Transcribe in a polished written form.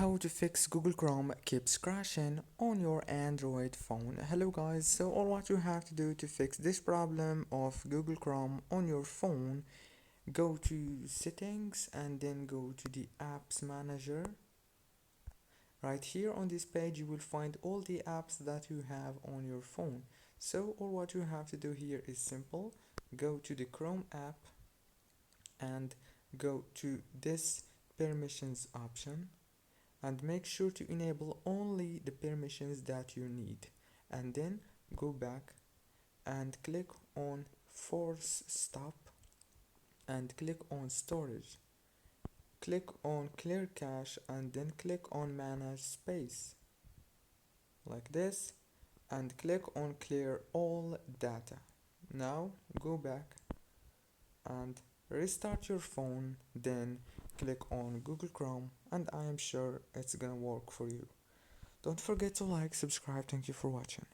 How to fix Google Chrome keeps crashing on your Android phone. Hello guys, so all what you have to do to fix this problem of Google Chrome on your phone, go to settings and then go to the apps manager. Right here on this page you will find all the apps that you have on your phone. So all what you have to do here is simple. Go to the Chrome app and go to this permissions option and make sure to enable only the permissions that you need, and then go back and click on force stop and click on storage, click on clear cache and then click on manage space like this and click on clear all data. Now go back and restart your phone, then click on Google Chrome and I am sure it's gonna work for you. Don't forget to like, subscribe. Thank you for watching.